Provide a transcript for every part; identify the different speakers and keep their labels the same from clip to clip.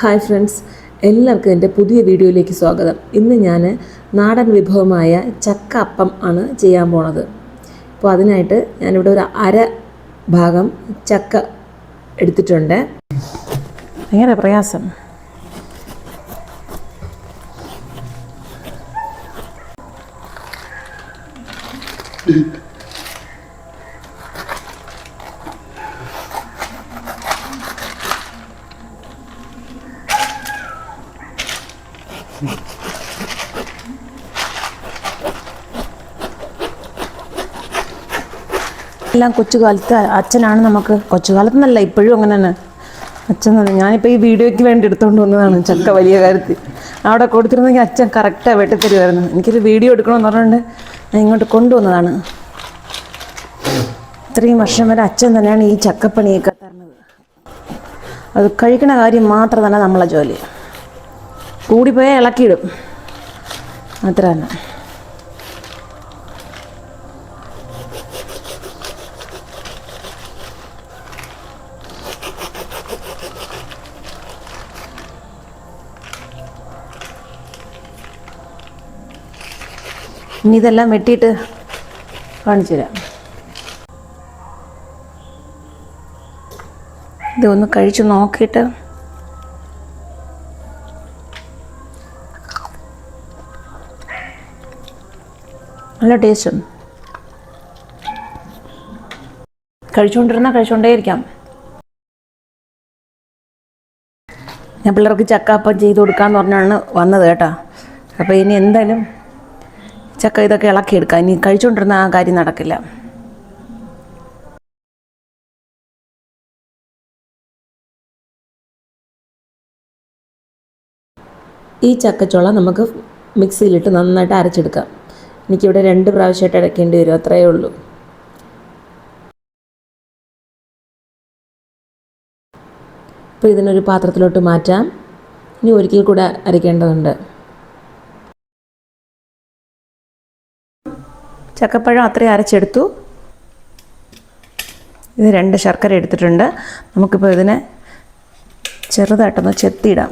Speaker 1: Hi friends, എല്ലാവർക്കും എൻ്റെ പുതിയ വീഡിയോയിലേക്ക് സ്വാഗതം. ഇന്ന് ഞാൻ നാടൻ വിഭവമായ ചക്ക അപ്പം ആണ് ചെയ്യാൻ പോണത്. അപ്പോൾ അതിനായിട്ട് ഞാനിവിടെ ഒരു അര ഭാഗം ചക്ക എടുത്തിട്ടുണ്ട്.
Speaker 2: ഭയങ്കര പ്രയാസം. എല്ലാം കൊച്ചുകാലത്ത് അച്ഛനാണ് നമുക്ക്, കൊച്ചുകാലത്തുനിന്നല്ല ഇപ്പോഴും അങ്ങനെ തന്നെ അച്ഛൻ തന്നെ. ഞാനിപ്പോൾ ഈ വീഡിയോയ്ക്ക് വേണ്ടി എടുത്തുകൊണ്ട് വന്നതാണ് ചക്ക വലിയ കാര്യത്തിൽ. അവിടെ കൊടുത്തിരുന്നെങ്കിൽ അച്ഛൻ കറക്റ്റാണ് വെട്ടിത്തരുമായിരുന്നു. എനിക്കൊരു വീഡിയോ എടുക്കണമെന്ന് പറഞ്ഞുകൊണ്ട് ഞാൻ ഇങ്ങോട്ട് കൊണ്ടുവന്നതാണ്. ഇത്രയും വർഷം വരെ അച്ഛൻ തന്നെയാണ് ഈ ചക്കപ്പണിയൊക്കെ തരുന്നത്. അത് കഴിക്കണ കാര്യം മാത്രം തന്നെ നമ്മളെ ജോലി. കൂടിപ്പോയാൽ ഇളക്കിയിടും, അത്ര തന്നെ. ഇനി ഇതെല്ലാം വെട്ടിയിട്ട് കാണിച്ചു തരാം. ഇതൊന്ന് കഴിച്ച് നോക്കിയിട്ട് നല്ല ടേസ്റ്റും. കഴിച്ചുകൊണ്ടേയിരിക്കാം. ഞാൻ പിള്ളേർക്ക് ചക്ക അപ്പം ചെയ്ത് കൊടുക്കാമെന്ന് പറഞ്ഞാണ് വന്നത് കേട്ടോ. അപ്പോൾ ഇനി എന്തായാലും ചക്ക ഇതൊക്കെ ഇളക്കിയെടുക്കാം. ഇനി കഴിച്ചുകൊണ്ടിരുന്ന ആ കാര്യം നടക്കില്ല.
Speaker 1: ഈ ചക്കച്ചുള നമുക്ക് മിക്സിയിലിട്ട് നന്നായിട്ട് അരച്ചെടുക്കാം. എനിക്കിവിടെ 2 പ്രാവശ്യമായിട്ട് അരയ്ക്കേണ്ടി വരും, അത്രയേ ഉള്ളൂ. അപ്പോൾ ഇതിനൊരു പാത്രത്തിലോട്ട് മാറ്റാം. ഇനി ഒരിക്കൽ കൂടെ അരയ്ക്കേണ്ടതുണ്ട്.
Speaker 2: ചക്കപ്പഴം അത്രയും അരച്ചെടുത്തു. ഇത് 2 ശർക്കര എടുത്തിട്ടുണ്ട്. നമുക്കിപ്പോൾ ഇതിനെ ചെറുതായിട്ടൊന്ന് ചെത്തിയിടാം.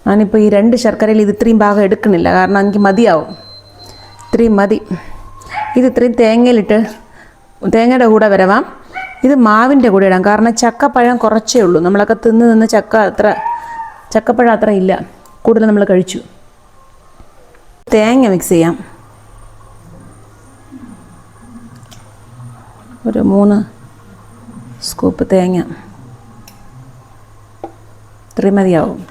Speaker 2: ഞാനിപ്പോൾ ഈ 2 ശർക്കരയിൽ ഇത് ഇത്രയും ഭാഗം എടുക്കണില്ല, കാരണം എനിക്ക് മതിയാവും. ഇത്രയും മതി. ഇത് ഇത്രയും തേങ്ങയുടെ കൂടെ വരവാം. ഇത് മാവിൻ്റെ കൂടെ ഇടാം, കാരണം ചക്കപ്പഴം കുറച്ചേ ഉള്ളൂ. നമ്മളൊക്കെ തിന്ന് ചക്കപ്പഴം അത്ര ഇല്ല, കൂടുതൽ നമ്മൾ കഴിച്ചു. തേങ്ങ മിക്സ് ചെയ്യാം. ഒരു 3 സ്കൂപ്പ് തേങ്ങ ഇത്രയും മതിയാവും.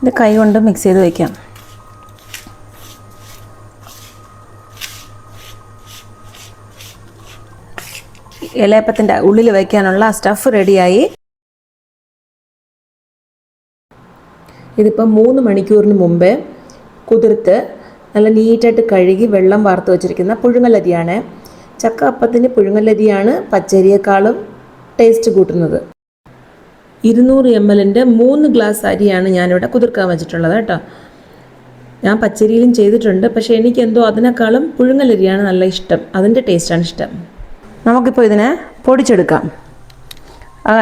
Speaker 2: ഇത് കൈ കൊണ്ട് മിക്സ് ചെയ്ത് വയ്ക്കാം. ഇലയപ്പത്തിൻ്റെ ഉള്ളിൽ വയ്ക്കാനുള്ള സ്റ്റഫ് റെഡിയായി.
Speaker 1: ഇതിപ്പം 3 മണിക്കൂറിന് മുമ്പേ കുതിർത്ത് നല്ല നീറ്റായിട്ട് കഴുകി വെള്ളം വാർത്ത് വെച്ചിരിക്കുന്ന പുഴുങ്ങലരിയാണ്. ചക്ക അപ്പത്തിന് പുഴുങ്ങലരിയാണ് പച്ചരിയേക്കാളും ടേസ്റ്റ് കൂട്ടുന്നത്. 200 ml 3 ഗ്ലാസ് അരിയാണ് ഞാനിവിടെ കുതിർക്കാൻ വെച്ചിട്ടുള്ളത് കേട്ടോ. ഞാൻ പച്ചരിയിലും ചെയ്തിട്ടുണ്ട്, പക്ഷേ എനിക്കെന്തോ അതിനേക്കാളും പുഴുങ്ങലരിയാണ് നല്ല ഇഷ്ടം. അതിൻ്റെ ടേസ്റ്റാണ് ഇഷ്ടം.
Speaker 2: നമുക്കിപ്പോൾ ഇതിനെ പൊടിച്ചെടുക്കാം.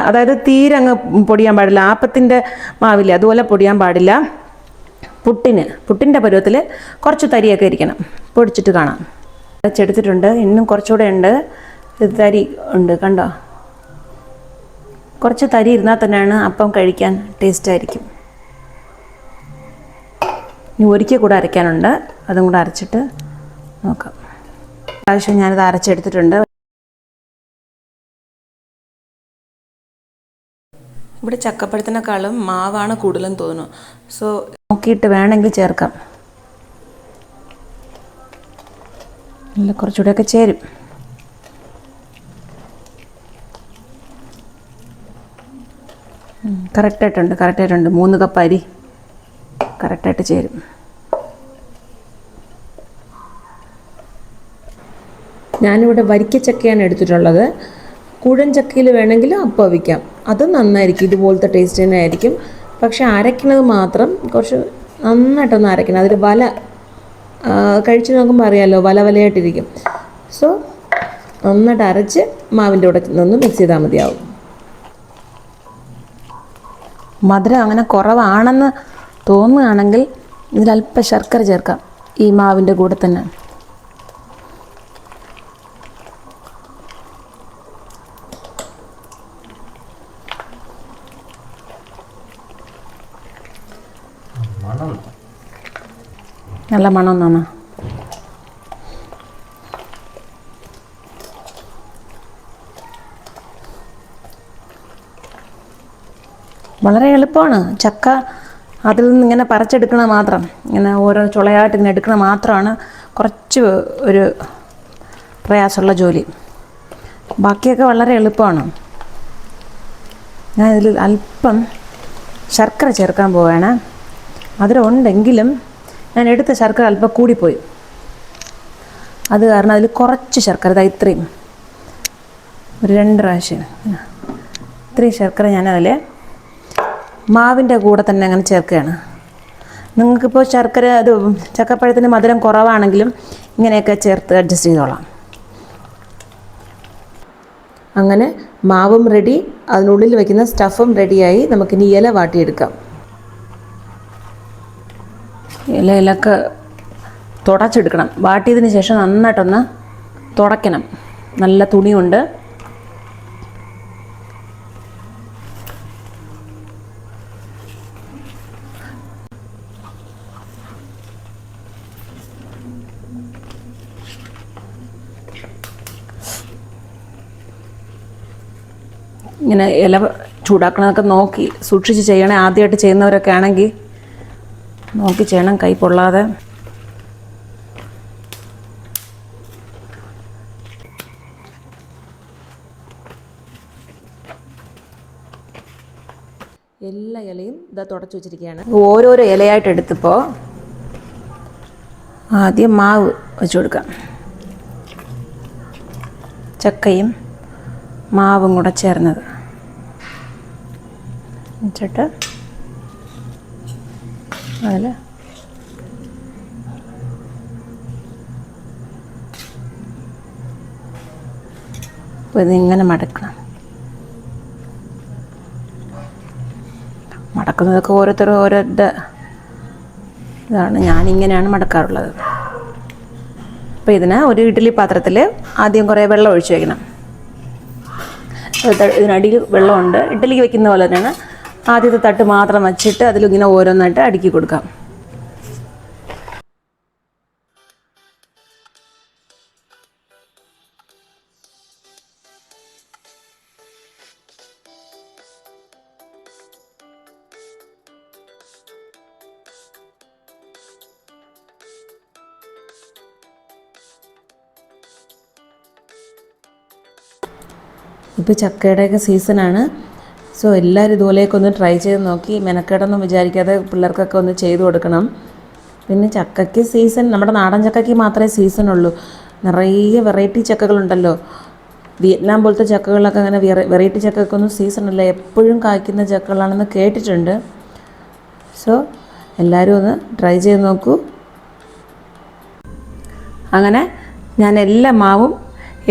Speaker 2: അതായത് തീരെ അങ്ങ് പൊടിയാൻ പാടില്ല. ആപ്പത്തിൻ്റെ മാവില്ല അതുപോലെ പൊടിയാൻ പാടില്ല. പുട്ടിൻ്റെ പരുവത്തിൽ കുറച്ച് തരിയൊക്കെ ഇരിക്കണം. പൊടിച്ചിട്ട് കാണാം. അരച്ചെടുത്തിട്ടുണ്ട്. ഇന്നും കുറച്ചുകൂടെ ഉണ്ട്. ഇത് തരി ഉണ്ട്, കണ്ടോ? കുറച്ച് തരി ഇരുന്നാൽ തന്നെയാണ് അപ്പം കഴിക്കാൻ ടേസ്റ്റായിരിക്കും. ഇനി ഒരിക്കൽ കൂടെ അരയ്ക്കാനുണ്ട്, അതും കൂടെ അരച്ചിട്ട് നോക്കാം. പ്രാവശ്യം ഞാനിത് അരച്ചെടുത്തിട്ടുണ്ട്. ഇവിടെ ചക്കപ്പഴത്തിനേക്കാളും മാവാണ് കൂടുതലെന്ന് തോന്നുന്നു. സോ നോക്കിയിട്ട് വേണമെങ്കിൽ ചേർക്കാം. നല്ല കുറച്ചുകൂടെയൊക്കെ ചേരും. കറക്റ്റായിട്ടുണ്ട്. 3 കപ്പ് അരി കറക്റ്റായിട്ട് ചേരും.
Speaker 1: ഞാനിവിടെ വരിക്കച്ചക്കയാണ് എടുത്തിട്ടുള്ളത്. കൂഴൻ ചക്കയിൽ വേണമെങ്കിൽ അപ്പം വയ്ക്കാം, അതും നന്നായിരിക്കും, ഇതുപോലത്തെ ടേസ്റ്റ് തന്നെ ആയിരിക്കും. പക്ഷെ അരയ്ക്കുന്നത് മാത്രം കുറച്ച് നന്നായിട്ടൊന്ന് അരയ്ക്കണം. അതിൽ വല കഴിച്ച് നോക്കുമ്പോൾ അറിയാമല്ലോ, വലയായിട്ടിരിക്കും. സോ നന്നായിട്ട് അരച്ച് മാവിൻ്റെ കൂടെ നിന്ന് മിക്സ് ചെയ്താൽ മതിയാവും.
Speaker 2: മധുരം അങ്ങനെ കുറവാണെന്ന് തോന്നുകയാണെങ്കിൽ ഇതിലല്പം ശർക്കര ചേർക്കാം ഈ മാവിൻ്റെ കൂടെ തന്നെ. നല്ല മണം എന്നാണ്. വളരെ എളുപ്പമാണ്. ചക്ക അതിൽ നിന്ന് ഇങ്ങനെ പറിച്ചെടുക്കണ മാത്രം, ഇങ്ങനെ ഓരോ ചുളയായിട്ട് ഇങ്ങനെ എടുക്കണ മാത്രമാണ് കുറച്ച് ഒരു പ്രയാസമുള്ള ജോലി. ബാക്കിയൊക്കെ വളരെ എളുപ്പമാണ്. ഞാൻ ഇതിൽ അല്പം ശർക്കര ചേർക്കാൻ പോവുകയാണ്. മധുരം ഉണ്ടെങ്കിലും ഞാൻ എടുത്ത ശർക്കര അല്പം കൂടിപ്പോയി. അത് കാരണം അതിൽ കുറച്ച് ശർക്കര, ഇത്രയും ഒരു 2 പ്രാവശ്യം ഇത്രയും ശർക്കര ഞാനതിൽ മാവിൻ്റെ കൂടെ തന്നെ അങ്ങനെ ചേർക്കുകയാണ്. നിങ്ങൾക്കിപ്പോൾ ശർക്കര അത് ചക്കപ്പഴത്തിന് മധുരം കുറവാണെങ്കിലും ഇങ്ങനെയൊക്കെ ചേർത്ത് അഡ്ജസ്റ്റ് ചെയ്തോളാം.
Speaker 1: അങ്ങനെ മാവും റെഡി, അതിനുള്ളിൽ വയ്ക്കുന്ന സ്റ്റഫും റെഡിയായി. നമുക്കിനി ഇല വാട്ടിയെടുക്കാം.
Speaker 2: ഇലയിലൊക്കെ തുടച്ചെടുക്കണം. വാട്ടിയതിന് ശേഷം നന്നായിട്ടൊന്ന് തുടയ്ക്കണം. നല്ല തുണി കൊണ്ട് ഇങ്ങനെ ഇല ചൂടാക്കണതൊക്കെ നോക്കി സൂക്ഷിച്ച് ചെയ്യണേ. ആദ്യമായിട്ട് ചെയ്യുന്നവരൊക്കെ ആണെങ്കിൽ നോക്കി ചെയ്യണം, കൈ പൊള്ളാതെ.
Speaker 1: എല്ലാ ഇലയും ഇതാ തുടച്ച് വെച്ചിരിക്കുകയാണ്.
Speaker 2: ഓരോരോ ഇലയായിട്ട് എടുത്തപ്പോൾ ആദ്യം മാവ് വെച്ച് കൊടുക്കാം. ചക്കയും മാവും കൂടെ ചേർന്നത് വെച്ചിട്ട് അതിൽ ഇതിങ്ങനെ മടക്കണം. മടക്കുന്നതൊക്കെ ഓരോരുത്തരും ഇതാണ്. ഞാനിങ്ങനെയാണ് മടക്കാറുള്ളത്. അപ്പോൾ ഇതിന് ഒരു ഇഡ്ഡലി പാത്രത്തിൽ ആദ്യം കുറേ വെള്ളം ഒഴിച്ച് വയ്ക്കണം. ഇതിനടിയിൽ വെള്ളമുണ്ട്. ഇഡ്ഡലിക്ക് വയ്ക്കുന്ന പോലെ തന്നെയാണ്. ആദ്യത്തെ തട്ട് മാത്രം വച്ചിട്ട് അതിലിങ്ങനെ ഓരോന്നായിട്ട് അടുക്കി കൊടുക്കാം.
Speaker 1: ഇപ്പോൾ ചക്കയുടെയൊക്കെ സീസണാണ്. സോ എല്ലാവരും ഇതുപോലെയൊക്കെ ഒന്ന് ട്രൈ ചെയ്ത് നോക്കി. മെനക്കേടൊന്നും വിചാരിക്കാതെ പിള്ളേർക്കൊക്കെ ഒന്ന് ചെയ്തു കൊടുക്കണം. പിന്നെ ചക്കയ്ക്ക് സീസൺ, നമ്മുടെ നാടൻ ചക്കയ്ക്ക് മാത്രമേ സീസണുള്ളൂ. നിറയെ വെറൈറ്റി ചക്കകളുണ്ടല്ലോ. വിയറ്റ്നാം പോലത്തെ ചക്കകളൊക്കെ അങ്ങനെ വെറൈറ്റി ചക്കയ്ക്കൊന്നും സീസണല്ല, എപ്പോഴും കായ്ക്കുന്ന ചക്കകളാണെന്ന് കേട്ടിട്ടുണ്ട്. സോ എല്ലാവരും ഒന്ന് ട്രൈ ചെയ്ത് നോക്കൂ.
Speaker 2: അങ്ങനെ ഞാൻ എല്ലാ മാവും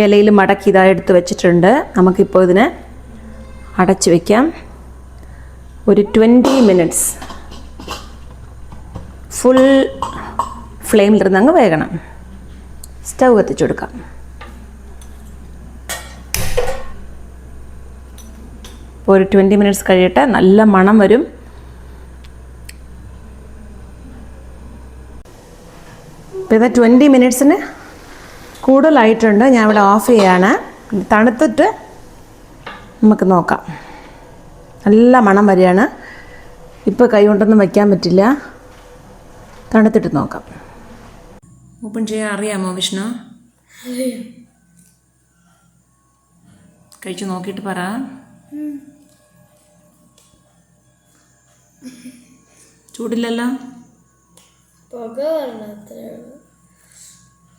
Speaker 2: ഇലയിൽ മടക്കി ഇതായി എടുത്ത് വെച്ചിട്ടുണ്ട്. നമുക്കിപ്പോൾ ഇതിനെ അടച്ച് വയ്ക്കാം. ഒരു 20 മിനിറ്റ്സ് ഫുൾ ഫ്ലെയിമിലിരുന്ന് അങ്ങ് വേകണം. സ്റ്റൗ കത്തിച്ചു കൊടുക്കാം. ഇപ്പോൾ ഒരു 20 മിനിറ്റ്സ് കഴിയട്ടെ. നല്ല മണം വരും. ഇപ്പോൾ ഇത് 20 മിനിറ്റ്സിന് കൂടുതലായിട്ടുണ്ട്. ഞാൻ ഇവിടെ ഓഫ് ചെയ്യാണ്. തണുത്തിട്ട് നമുക്ക് നോക്കാം. നല്ല മണം വരികയാണ്. ഇപ്പോൾ കൈ കൊണ്ടൊന്നും വയ്ക്കാൻ പറ്റില്ല. തണുത്തിട്ട് നോക്കാം. ഓപ്പൺ ചെയ്യാൻ അറിയാമോ വിഷ്ണു? കഴിച്ചു നോക്കിയിട്ട് പറ. ചൂടില്ലല്ലോ?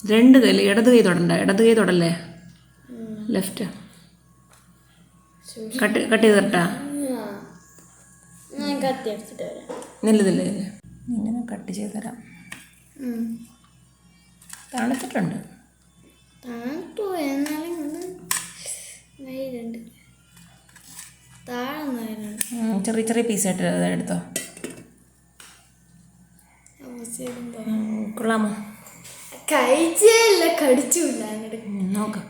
Speaker 2: രണ്ട് കൈ ഇടത് കൈ തൊടണ്ട, ഇടത് കൈ തൊടല്ലേ, ലെഫ്റ്റ്. കട്ട് ചെയ്ത് തരട്ടാ? നല്ലതല്ലേ? ഇങ്ങനെ കട്ട് ചെയ്ത് തരാം. തണുത്തിട്ടുണ്ട്. ചെറിയ ചെറിയ പീസായിട്ട് എടുത്തോ. കൊള്ളാമോ?
Speaker 3: കഴിച്ചല്ല, കടിച്ചില്ല.
Speaker 2: നോക്കാം.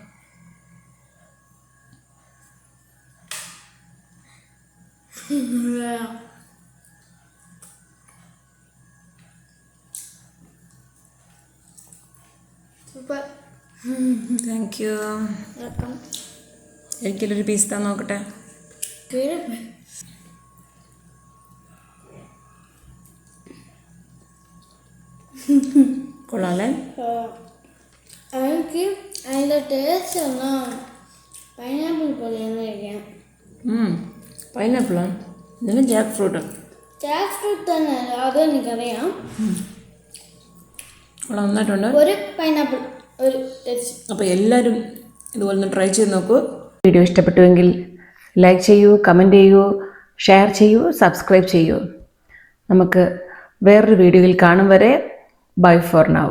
Speaker 3: സൂപ്പർ.
Speaker 2: Thank you. എനിക്കൊരു പീസ് താ നോക്കട്ടെ. കൊള്ളാല്ലേ?
Speaker 3: എനിക്ക് അതിൻ്റെ ടേസ്റ്റ് ഒന്നും പൈനാപ്പിൾ പോലെയൊന്നും കഴിക്കാം.
Speaker 2: പൈനാപ്പിളോ? ഇതിന് ജാക്ക് ഫ്രൂട്ട്.
Speaker 3: ജാക്ക് ഫ്രൂട്ട് തന്നെ, അതും എനിക്കറിയാം.
Speaker 2: കൊള്ളാം, നന്നായിട്ടുണ്ട്.
Speaker 3: ഒരു പൈനാപ്പിൾ ഒരു ടേസ്റ്റ്.
Speaker 2: അപ്പോൾ എല്ലാവരും ഇതുപോലെ ഒന്ന് ട്രൈ ചെയ്ത് നോക്കൂ. വീഡിയോ ഇഷ്ടപ്പെട്ടുവെങ്കിൽ ലൈക്ക് ചെയ്യൂ, കമൻറ്റ് ചെയ്യൂ, ഷെയർ ചെയ്യൂ, സബ്സ്ക്രൈബ് ചെയ്യൂ. നമുക്ക് വേറൊരു വീഡിയോയിൽ കാണും വരെ ബൈ ഫോർ നൗ.